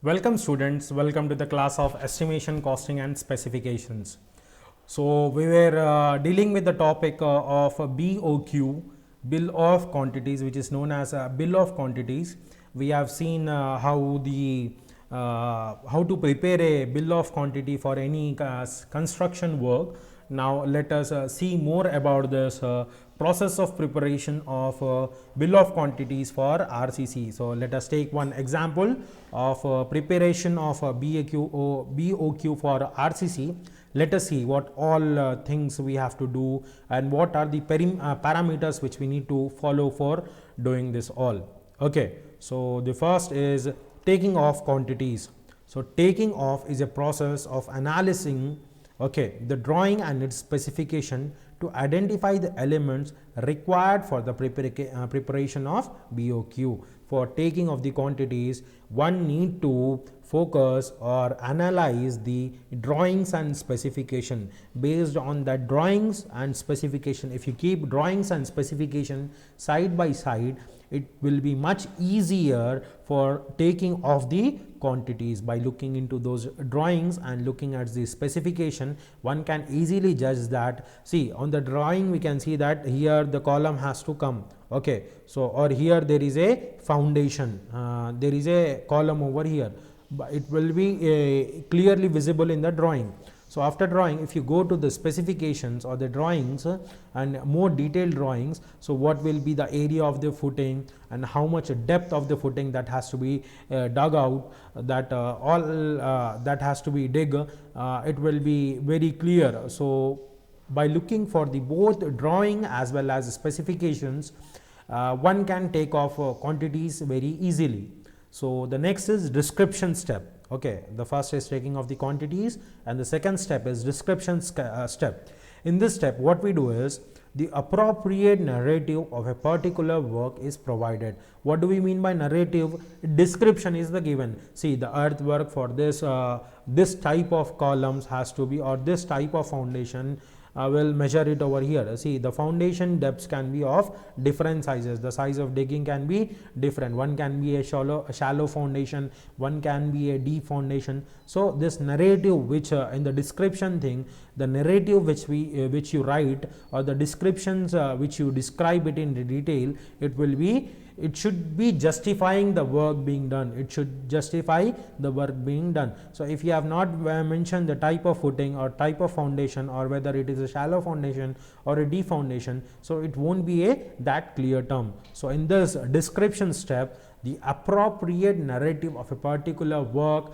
Welcome students, welcome to the class of estimation, costing and specifications. So we were dealing with the topic of BOQ, bill of quantities, which is known as bill of quantities. We have seen how to prepare a bill of quantity for any construction work. Now let us see more about this process of preparation of bill of quantities for RCC. So let us take one example of preparation of BOQ for RCC. Let us see what all things we have to do and what are the parameters which we need to follow for doing this all. Okay, so the first is taking off quantities. So taking off is a process of analyzing the drawing and its specification to identify the elements required for the preparation of BOQ. For taking of the quantities, one need to focus or analyze the drawings and specification. Based on the drawings and specification, if you keep drawings and specification side by side, it will be much easier for taking of the quantities. By looking into those drawings and looking at the specification, one can easily judge that. See, on the drawing we can see that here the column has to come, okay, so or here there is a foundation, there is a column over here, but it will be clearly visible in the drawing. So after drawing, if you go to the specifications or the drawings and more detailed drawings, so what will be the area of the footing and how much depth of the footing that has to be dug out, that all that has to be dig, it will be very clear. So by looking for the both drawing as well as specifications, one can take off quantities very easily. So the next is description step. Okay, the first is taking of the quantities and the second step is description step. In this step, what we do is the appropriate narrative of a particular work is provided. What do we mean by narrative? Description is the given. See, the earthwork for this this type of columns has to be, or this type of foundation will measure it over here. See, the foundation depths can be of different sizes. The size of digging can be different. One can be a shallow foundation, one can be a deep foundation. So this narrative, which in the description thing, the narrative which you write, or the descriptions which you describe it in detail, it should be justifying the work being done. It should justify the work being done. So if you have not mentioned the type of footing or type of foundation, or whether it is a shallow foundation or a deep foundation, so it won't be a that clear term. So in this description step, the appropriate narrative of a particular work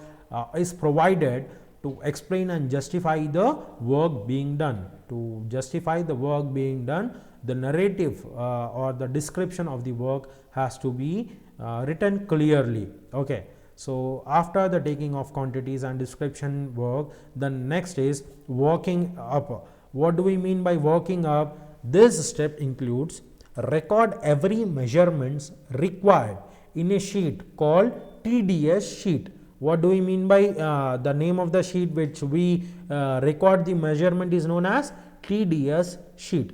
is provided to explain and justify the work being done. To justify the work being done, the narrative or the description of the work has to be written clearly. Okay, so after the taking of quantities and description work, the next is working up. What do we mean by working up? This step includes record every measurements required in a sheet called TDS sheet. What do we mean by the name of the sheet which we record the measurement is known as TDS sheet.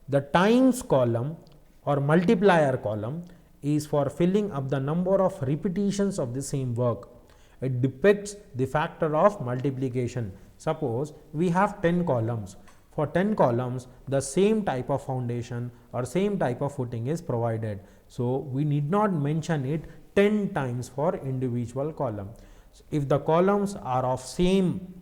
The times column or multiplier column is for filling up the number of repetitions of the same work. It depicts the factor of multiplication. Suppose we have 10 columns. For 10 columns, the same type of foundation or same type of footing is provided. So we need not mention it 10 times for individual column. If the columns are of same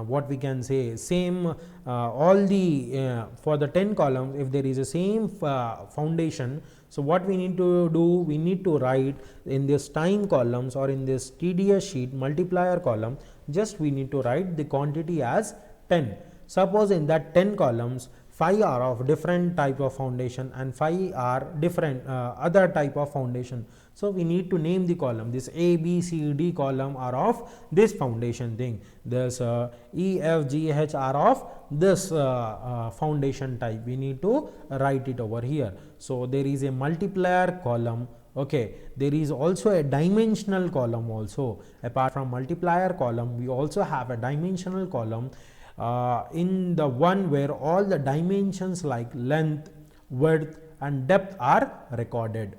what we can say same all the for the 10 columns, if there is a same foundation, so what we need to do, we need to write in this time columns or in this TDS sheet multiplier column, just we need to write the quantity as 10. Suppose in that 10 columns, 5 are of different type of foundation and 5 are different other type of foundation. So we need to name the column. This A, B, C, D column are of this foundation thing. This E, F, G, H are of this foundation type. We need to write it over here. So there is a multiplier column. Okay, there is also a dimensional column also. Apart from multiplier column, we also have a dimensional column in the one where all the dimensions like length, width and depth are recorded.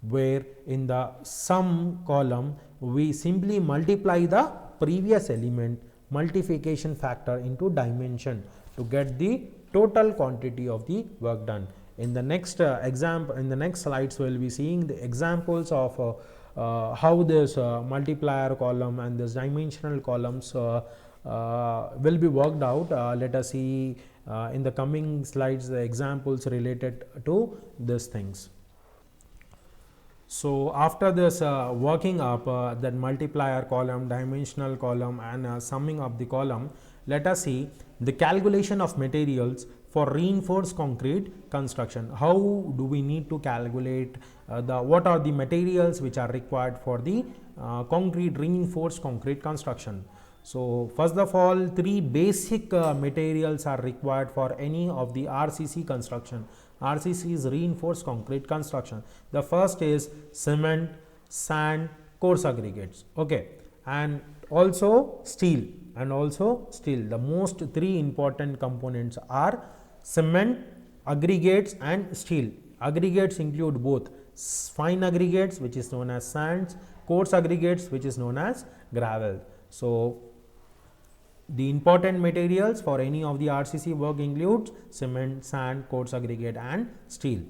where in the sum column we simply multiply the previous element multiplication factor into dimension to get the total quantity of the work done. In the next example, in the next slides, we will be seeing the examples of how this multiplier column and this dimensional columns will be worked out. Let us see in the coming slides the examples related to these things. So, after this working up that multiplier column, dimensional column and summing up the column, let us see the calculation of materials for reinforced concrete construction. How do we need to calculate what are the materials which are required for the reinforced concrete construction. So, first of all, three basic materials are required for any of the RCC construction. RCC is reinforced concrete construction. The first is cement, sand, coarse aggregates, okay, and also steel. The most three important components are cement, aggregates and steel. Aggregates include both fine aggregates, which is known as sands, coarse aggregates, which is known as gravel. So, the important materials for any of the RCC work includes cement, sand, coarse aggregate and steel.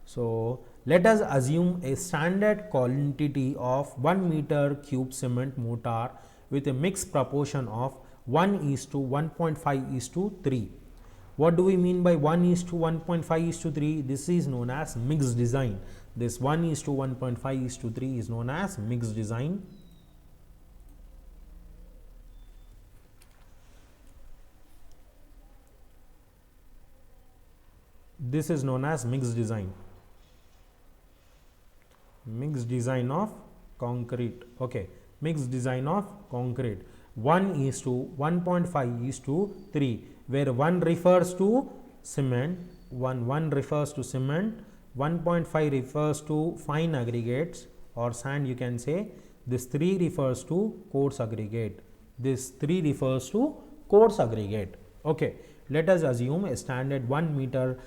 So, let us assume a standard quantity of 1 meter cube cement mortar with a mixed proportion of 1:1.5:3. What do we mean by 1:1.5:3? This is known as mixed design. This 1:1.5:3 is known as mixed design. This is known as mixed design. Mixed design of concrete. Okay, mixed design of concrete. 1:1.5:3, where 1 refers to cement, 1 refers to cement, 1.5 refers to fine aggregates or sand, you can say. This 3 refers to coarse aggregate. This 3 refers to coarse aggregate. Okay. Let us assume a standard 1 meter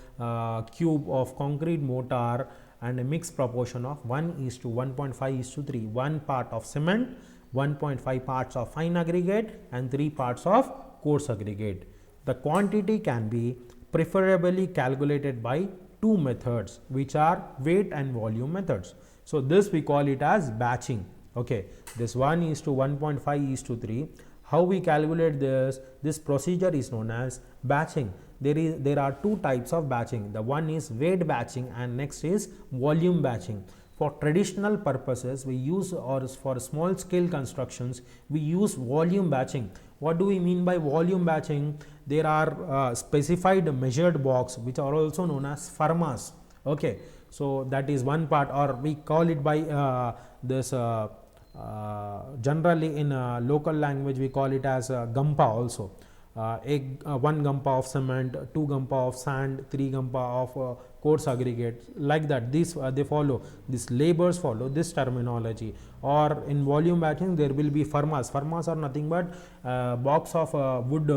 cube of concrete mortar and a mixed proportion of 1:1.5:3. 1 part of cement, 1.5 parts of fine aggregate and 3 parts of coarse aggregate. The quantity can be preferably calculated by two methods, which are weight and volume methods. So, this we call it as batching. Okay. This 1:1.5:3. How we calculate this? This procedure is known as batching. There are two types of batching. The one is weight batching and next is volume batching. For traditional purposes, we use, or for small scale constructions, we use volume batching. What do we mean by volume batching? There are specified measured blocks which are also known as firmas. Okay. So, that is one part, or we call it by this generally in local language we call it as gampa also. 1 gampa of cement, 2 gampa of sand, 3 gampa of coarse aggregate, like that. These they follow, these labors follow this terminology. Or in volume batching there will be firmas. Firmas are nothing but box of wood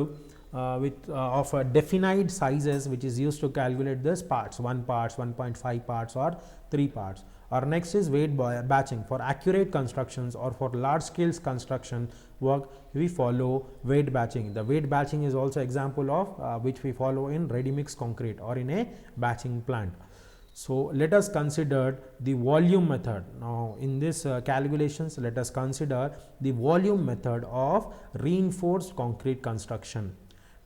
of definite sizes, which is used to calculate this parts, 1 parts, 1.5 parts or 3 parts. Or next is weight batching. For accurate constructions or for large scale construction work, we follow weight batching. The weight batching is also example of which we follow in ready mix concrete or in a batching plant. So, let us consider the volume method. Now, in this calculations, let us consider the volume method of reinforced concrete construction.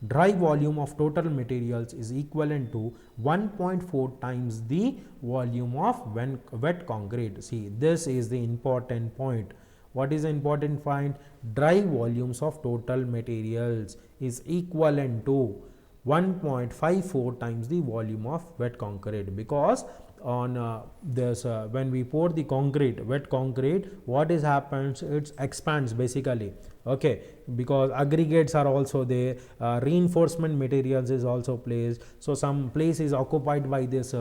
Dry volume of total materials is equivalent to 1.4 times the volume of wet concrete. See, this is the important point. What is the important point? Dry volumes of total materials is equivalent to 1.54 times the volume of wet concrete, because on this when we pour the concrete, wet concrete, what is happens, it expands basically. Okay, because aggregates are also there, reinforcement materials is also placed. So, some place is occupied by this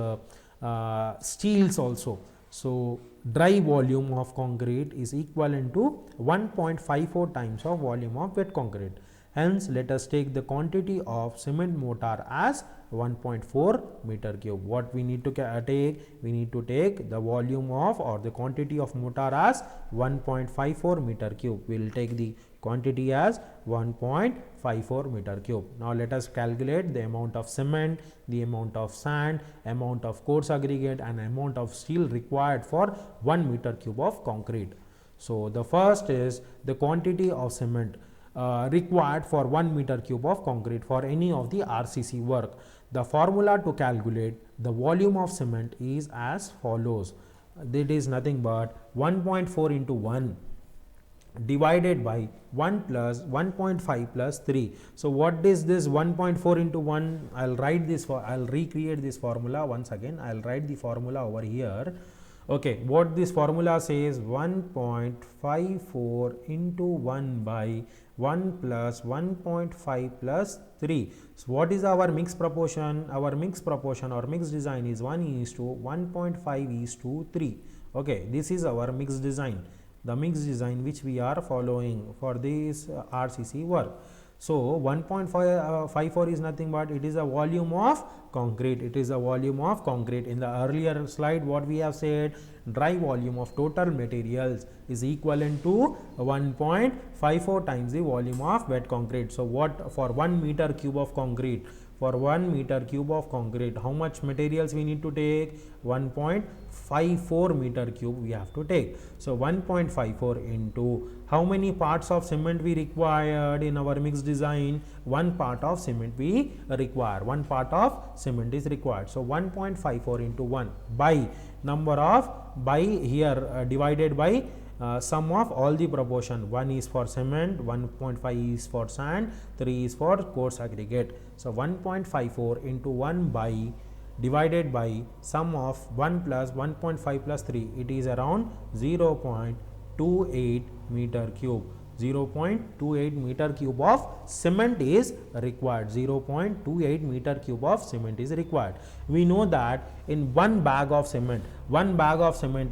steels also. So, dry volume of concrete is equivalent to 1.54 times of volume of wet concrete. Hence, let us take the quantity of cement mortar as 1.4 meter cube. What we need to take? We need to take the volume of or the quantity of mortar as 1.54 meter cube. We will take the quantity as 1.54 meter cube. Now, let us calculate the amount of cement, the amount of sand, amount of coarse aggregate and amount of steel required for 1 meter cube of concrete. So, the first is the quantity of cement required for 1 meter cube of concrete for any of the RCC work. The formula to calculate the volume of cement is as follows. That is nothing but 1.4 into 1 divided by 1 plus 1.5 plus 3. So, what is this 1.4 into 1? I will write this for, I will recreate this formula once again. I will write the formula over here. Okay, what this formula says, 1.54 into 1 by 1 plus 1.5 plus 3. So, what is our mix proportion? Our mix proportion or mix design is 1 is to 1.5 is to 3. Okay, this is our mix design, the mix design which we are following for this RCC work. So, 1.54 is nothing but it is a volume of concrete. It is a volume of concrete. In the earlier slide, what we have said, dry volume of total materials is equivalent to 1.54 times the volume of wet concrete. So, what for 1 meter cube of concrete? For 1 meter cube of concrete, how much materials we need to take? 1.54 meter cube we have to take. So, 1.54 into how many parts of cement we required in our mix design? 1 part of cement we require. 1 part of cement is required. So, 1.54 into 1 by number of by here divided by sum of all the proportion. 1 is for cement, 1.5 is for sand, 3 is for coarse aggregate. So, 1.54 into 1 by divided by sum of 1 plus 1.5 plus 3, it is around 0.28 meter cube. 0.28 meter cube of cement is required. 0.28 meter cube of cement is required. We know that in one bag of cement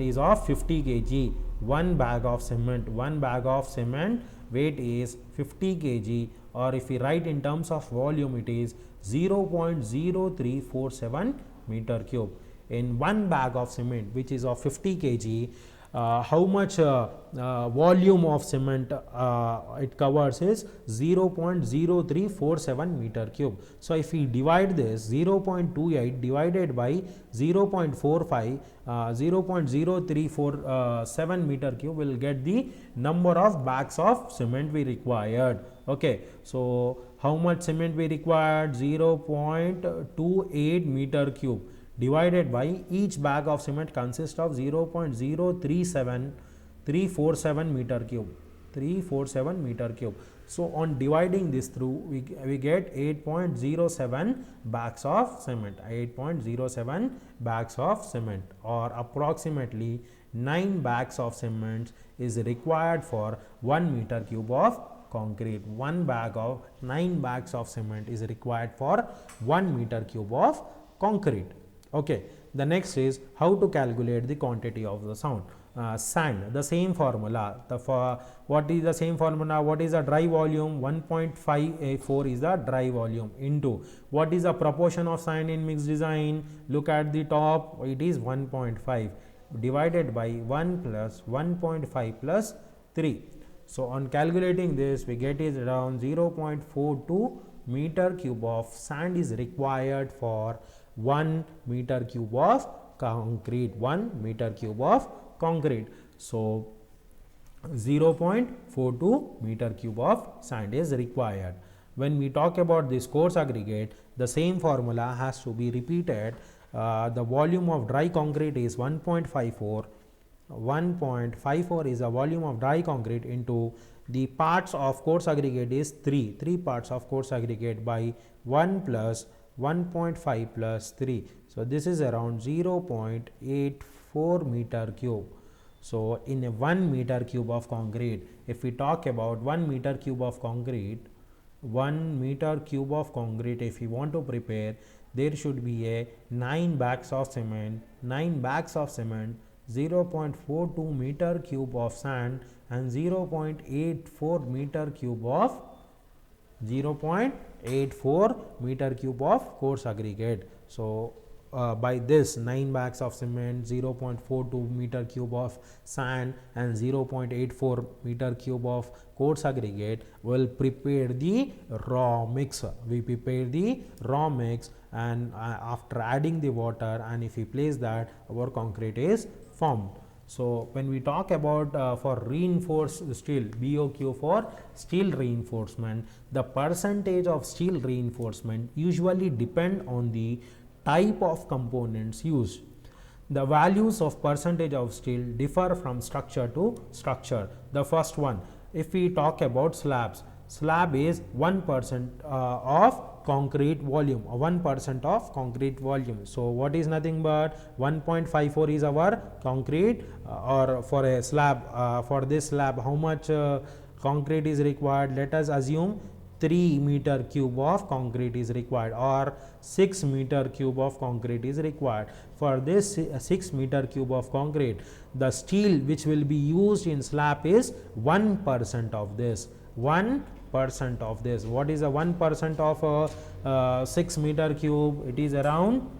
is of 50 kg. One bag of cement weight is 50 kg, or if we write in terms of volume, it is 0.0347 meter cube. In one bag of cement which is of 50 kg, how much volume of cement it covers is 0.0347 meter cube. So, if we divide this 0.28 divided by 0.45, 0.0347 meter cube, will get the number of bags of cement we required. Okay. So, how much cement we required? 0.28 meter cube divided by each bag of cement consists of 0.0347 meter cube. 347 meter cube. So, on dividing this through, we get 8.07 bags of cement. 8.07 bags of cement, or approximately 9 bags of cement is required for 1 meter cube of concrete. 9 bags of cement is required for 1 meter cube of concrete. Okay. The next is how to calculate the quantity of the sand. The same formula. What is the same formula? What is the dry volume? 1.54 is the dry volume into what is the proportion of sand in mixed design? Look at the top, it is 1.5 divided by 1 plus 1.5 plus 3. So, on calculating this, we get is around 0.42 meter cube of sand is required for 1 meter cube of concrete. 1 meter cube of concrete. So, 0.42 meter cube of sand is required. When we talk about this coarse aggregate, the same formula has to be repeated. The volume of dry concrete is 1.54. 1.54 is the volume of dry concrete into the parts of coarse aggregate is 3 parts of coarse aggregate by 1 plus 1.5 plus 3. So, this is around 0.84 meter cube. So, in a 1 meter cube of concrete, if we talk about 1 meter cube of concrete, if we want to prepare, there should be a 9 bags of cement, 0.42 meter cube of sand and 0.84 meter cube of 0.84 meter cube of coarse aggregate. So by this 9 bags of cement, 0.42 meter cube of sand and 0.84 meter cube of coarse aggregate will prepare the raw mix. We prepare the raw mix, and after adding the water, and if we place that, our concrete is formed. So when we talk about for reinforced steel, BOQ for steel reinforcement, the percentage of steel reinforcement usually depend on the type of components used. The values of percentage of steel differ from structure to structure. The first one, if we talk about slabs, slab is 1% of concrete volume, 1% of concrete volume. So what is nothing but 1.54 is our concrete, or for a slab, for this slab how much concrete is required? Let us assume 3 meter cube of concrete is required, or 6 meter cube of concrete is required. For this 6 meter cube of concrete, the steel which will be used in slab is 1% of this. 1% of this. What is a 1% of 6 meter cube? It is around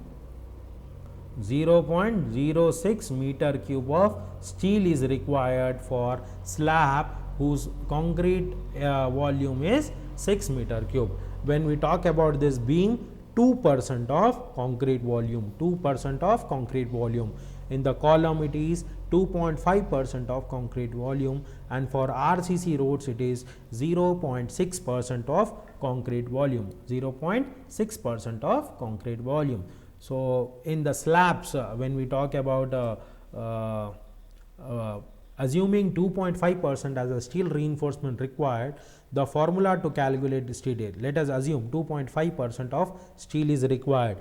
0.06 meter cube of steel is required for slab whose concrete volume is 6 meter cube. When we talk about this being 2% of concrete volume, 2% of concrete volume. In the column it is 2.5% of concrete volume, and for RCC roads it is 0.6% of concrete volume, 0.6% of concrete volume. So in the slabs, when we talk about assuming 2.5% as a steel reinforcement required, the formula to calculate the steel rate, let us assume 2.5% of steel is required.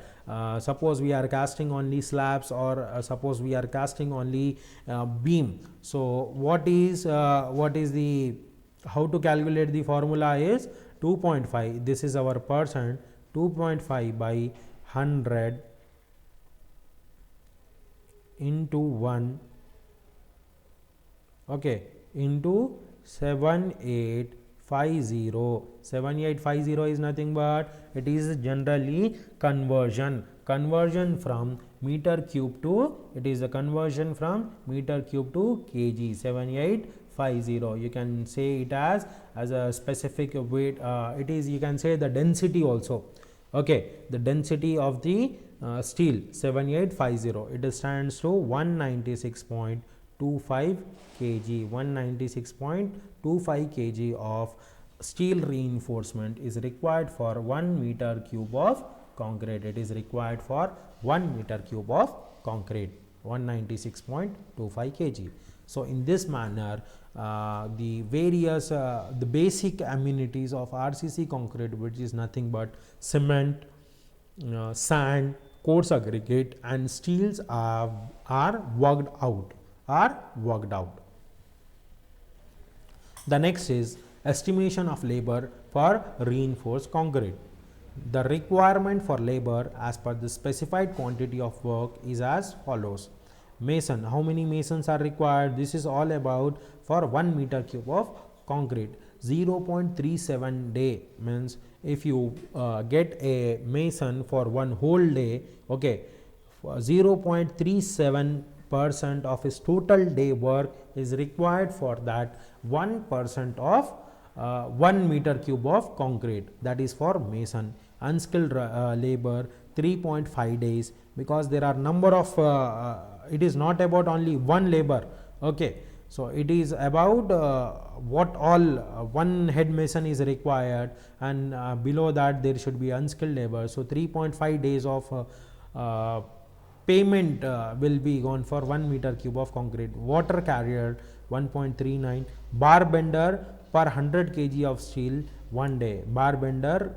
Suppose we are casting only slabs, or suppose we are casting only beam. So what is the, how to calculate the formula is 2.5, this is our percent, 2.5 by 100 into 1, okay, into 7850. 7850 is nothing but, it is generally conversion from meter cube to, it is a conversion from meter cube to kg. 7850, you can say it as a specific weight. It is, you can say the density also, okay, the density of the steel 7850, it stands to 196.25 kg. 196.25 kg of steel reinforcement is required for 1 meter cube of concrete. It is required for 1 meter cube of concrete, 196.25 kg. So in this manner, the various the basic amenities of RCC concrete, which is nothing but cement, sand, coarse aggregate and steels are worked out. The next is estimation of labor for reinforced concrete. The requirement for labor as per the specified quantity of work is as follows. Mason, how many masons are required? This is all about for 1 meter cube of concrete. 0.37 day means if you get a mason for one whole day, okay, 0.37% of his total day work is required for that 1% of 1 meter cube of concrete, that is for mason. Unskilled labor 3.5 days, because there are number of it is not about only one labor, okay. So it is about what all one head mason is required, and below that there should be unskilled labor. So 3.5 days of payment will be gone for 1 meter cube of concrete. Water carrier 1.39, bar bender per 100 kg of steel 1 day. Bar bender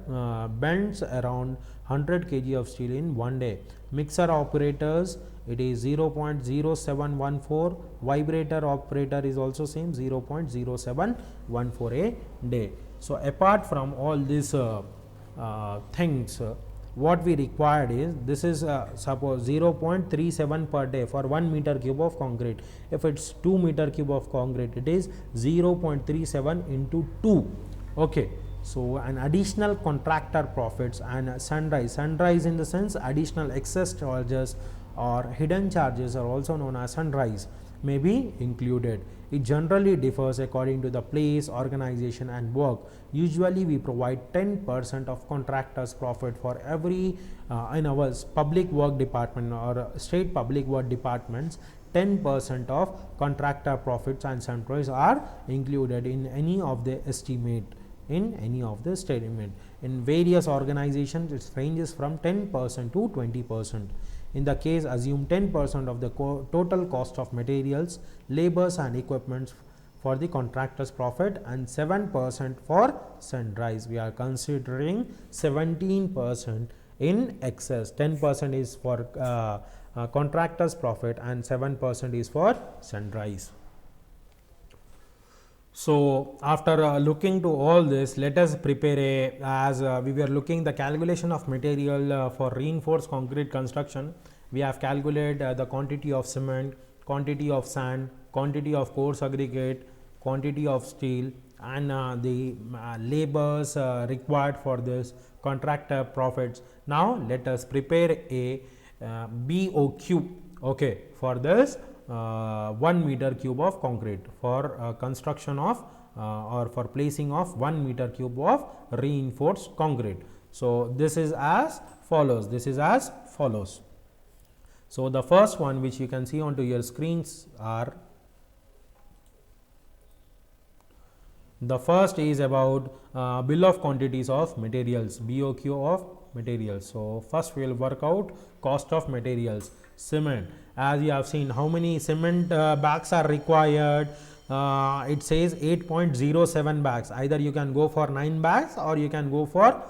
bends around 100 kg of steel in 1 day. Mixer operators, it is 0.0714. Vibrator operator is also same, 0.0714 a day. So apart from all these things, what we required is, this is suppose 0.37 per day for 1 meter cube of concrete. If it's 2 meter cube of concrete, it is 0.37 into 2, okay. So an additional contractor profits and sunrise in the sense additional excess charges or hidden charges are also known as sunrise may be included. It generally differs according to the place, organization and work. Usually we provide 10% of contractors profit for every in our public work department or state public work departments. 10% of contractor profits and sunrise are included in any of the estimate, in any of the statement. In various organizations it ranges from 10% to 20%. In the case, assume 10% of the total cost of materials, labors and equipment for the contractor's profit and 7% for sunrise. We are considering 17% in excess. 10% is for contractor's profit and 7% is for sunrise. So after looking to all this, let us prepare a, as we were looking the calculation of material for reinforced concrete construction. We have calculated the quantity of cement, quantity of sand, quantity of coarse aggregate, quantity of steel and the labors required for this contractor profits. Now let us prepare a BOQ, okay, for this 1 meter cube of concrete for construction of or for placing of 1 meter cube of reinforced concrete. So this is as follows. This is as follows. So the first one which you can see onto your screens are, the first is about bill of quantities of materials, BOQ of materials. So first we will work out cost of materials. Cement, as you have seen how many cement bags are required, it says 8.07 bags. Either you can go for 9 bags or you can go for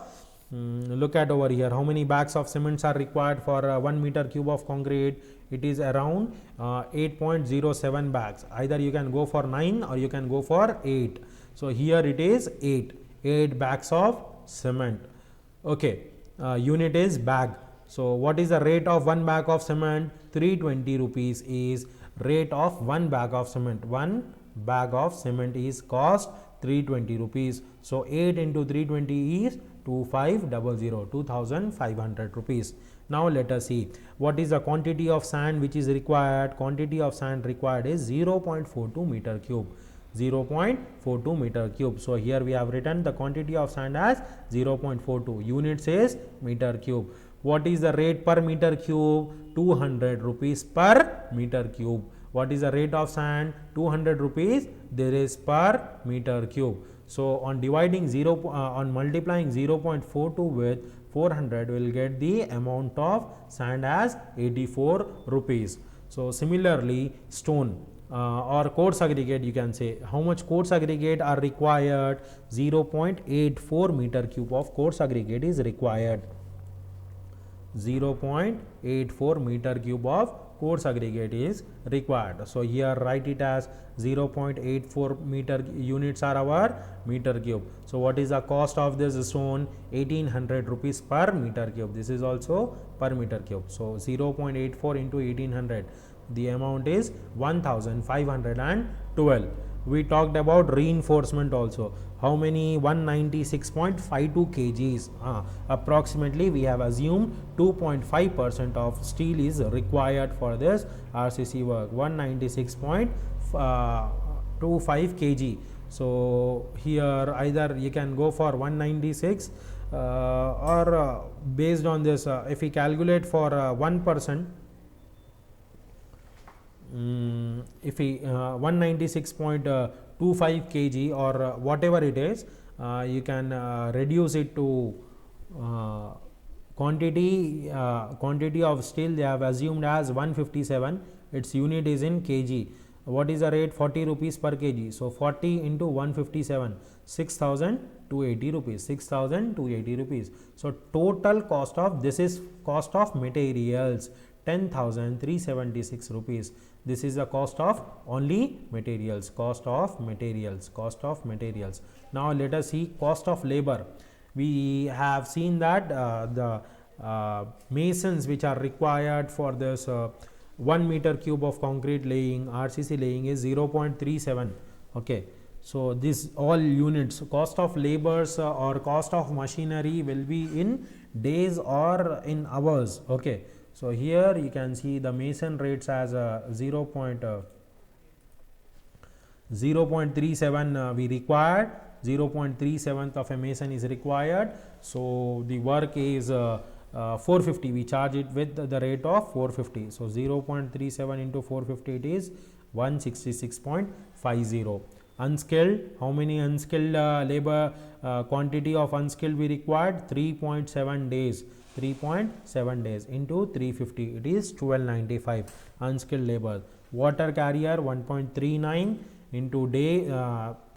look at over here how many bags of cements are required for 1 meter cube of concrete. It is around 8.07 bags. Either you can go for 9 or you can go for 8. So here it is 8 bags of cement. Okay, unit is bag. So what is the rate of 1 bag of cement? 320 rupees is rate of 1 bag of cement. 1 bag of cement is cost 320 rupees. So 8 into 320 is 2500, 2500 rupees. Now let us see what is the quantity of sand which is required. Quantity of sand required is 0.42 meter cube. 0.42 meter cube. So here we have written the quantity of sand as 0.42. Unit says meter cube. What is the rate per meter cube? 200 rupees per meter cube. What is the rate of sand? 200 rupees there is per meter cube. So on dividing on multiplying 0.42 with 400 will get the amount of sand as 84 rupees. So similarly stone or coarse aggregate, you can say how much coarse aggregate are required. 0.84 meter cube of coarse aggregate is required. 0.84 meter cube of coarse aggregate is required. So here write it as 0.84 meter units are our meter cube. So what is the cost of this stone? 1800 rupees per meter cube. This is also per meter cube. So 0.84 into 1800, the amount is 1512. We talked about reinforcement also. How many? 196.52 kgs. Approximately we have assumed 2.5% of steel is required for this RCC work. 196.25 kg. So here either you can go for 196 or based on this if we calculate for 1%, if we 196.25 kg or whatever it is, you can reduce it to quantity of steel they have assumed as 157. Its unit is in kg. What is the rate? 40 rupees per kg. So 40 into 157, 6280 rupees. 6280 rupees. So total cost of this is cost of materials 10,376 rupees. This is the cost of only materials. Cost of materials. Cost of materials. Now let us see cost of labor. We have seen that the masons which are required for this 1 meter cube of concrete laying, RCC laying is 0.37. Okay. So this all units, cost of labors or cost of machinery will be in days or in hours. Okay, so here you can see the mason rates as 0.37 we required, 0.37 of a mason is required. So the work is 450, we charge it with the rate of 450. So 0.37 into 450, it is 166.50. Unskilled, how many unskilled labor quantity of unskilled we required? 3.7 days. 3.7 days into 350, it is 1295 unskilled labor. Water carrier 1.39 into day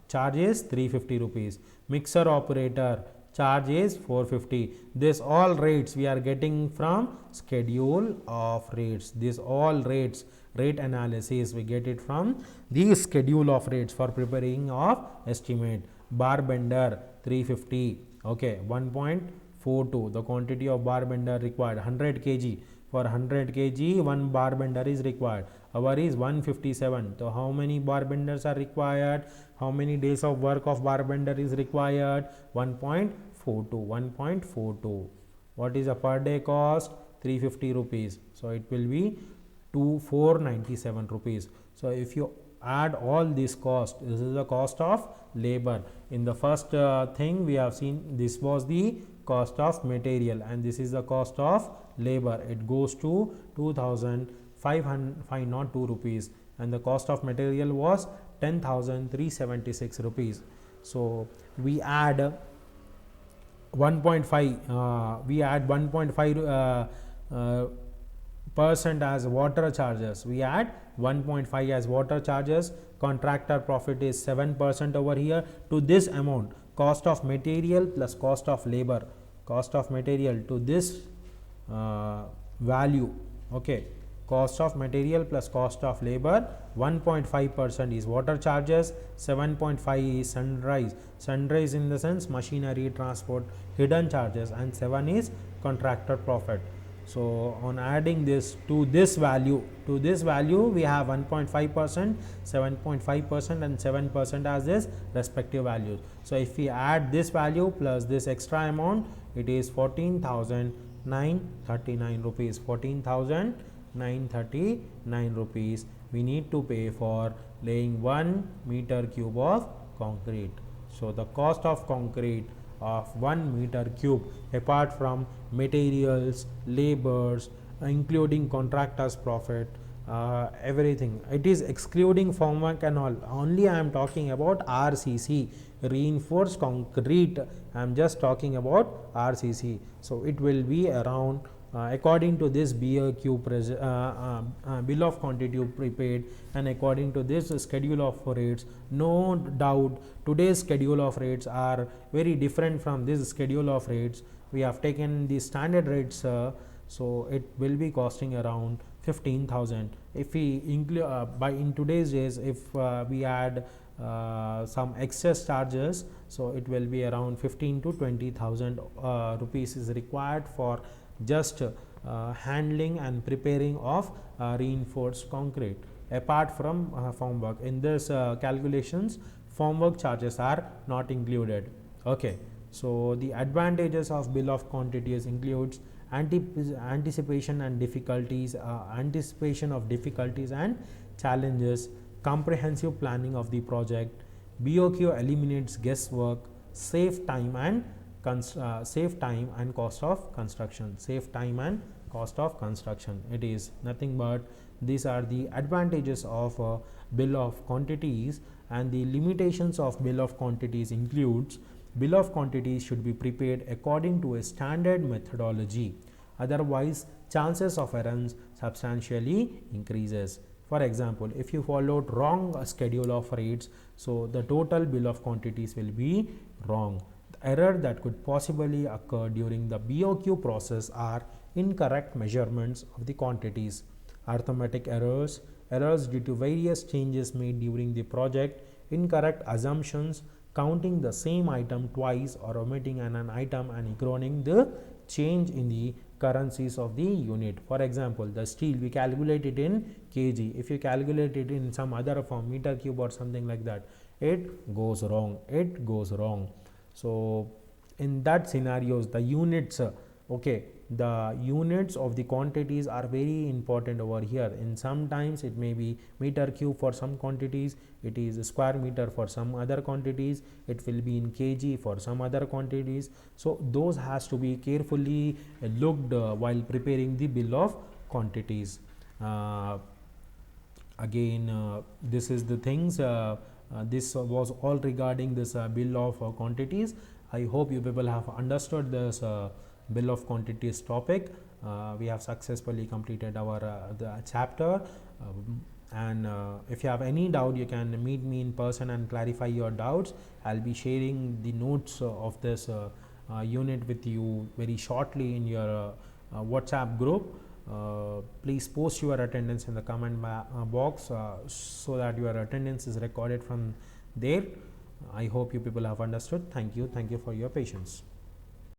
charges 350 rupees. Mixer operator charge is 450. This all rates we are getting from schedule of rates. This all rates, rate analysis, we get it from the schedule of rates for preparing of estimate. Bar bender 350. Okay, 1.42 the quantity of bar bender required. 100 kg, for 100 kg one bar bender is required. Hour is 157. So how many bar benders are required? How many days of work of bar bender is required? 1.42. 1.42. What is a per day cost? 350 rupees. So it will be 497 rupees. So if you add all this cost, this is the cost of labor. In the first thing we have seen, this was the cost of material and this is the cost of labor. It goes to 2502 rupees and the cost of material was 10,376 rupees. So we add 1.5 we add 1.5 percent as water charges. We add 1.5 as water charges. Contractor profit is 7% over here. To this amount, cost of material plus cost of labor, cost of material to this value. Okay, cost of material plus cost of labor, 1.5% is water charges, 7.5 is sunrise. Sunrise in the sense machinery, transport, hidden charges, and 7 is contractor profit. So on adding this to this value, we have 1.5%, 7.5% and 7% as this respective values. So if we add this value plus this extra amount, it is 14,939 rupees. 14,939 rupees we need to pay for laying 1 meter cube of concrete. So the cost of concrete of 1 meter cube, apart from materials, labors, including contractors profit, everything, it is excluding formwork and all. Only I am talking about RCC, reinforced concrete. I am just talking about RCC. So it will be around according to this BOQ bill of quantity prepaid and according to this schedule of rates. No doubt today's schedule of rates are very different from this schedule of rates. We have taken the standard rates, so it will be costing around 15,000. If we include by in today's days, if we add some excess charges, so it will be around 15 to 20,000 rupees is required for just handling and preparing of reinforced concrete. Apart from formwork, in this calculations, formwork charges are not included. Okay, so the advantages of bill of quantities includes anticipation and difficulties, anticipation of difficulties and challenges, comprehensive planning of the project. BOQ eliminates guesswork, save time and cost of construction. Save time and cost of construction. It is nothing but these are the advantages of bill of quantities, and the limitations of bill of quantities includes bill of quantities should be prepared according to a standard methodology, otherwise chances of errors substantially increases. For example, if you followed wrong schedule of rates, so the total bill of quantities will be wrong. The error that could possibly occur during the BOQ process are incorrect measurements of the quantities, arithmetic errors, errors due to various changes made during the project, incorrect assumptions, counting the same item twice or omitting an item and ignoring the change in the currencies of the unit. For example, the steel we calculate it in kg. If you calculate it in some other form, meter cube or something like that, it goes wrong, it goes wrong. So in that scenarios, the units, okay, the units of the quantities are very important over here. In sometimes it may be meter cube for some quantities, it is square meter for some other quantities, it will be in kg for some other quantities. So those has to be carefully looked while preparing the bill of quantities. Again, this is the things, this was all regarding this bill of quantities. I hope you people have understood this bill of quantities topic. We have successfully completed our the chapter, and if you have any doubt, you can meet me in person and clarify your doubts. I'll be sharing the notes of this unit with you very shortly in your WhatsApp group. Please post your attendance in the comment box, so that your attendance is recorded from there. I hope you people have understood. Thank you for your patience.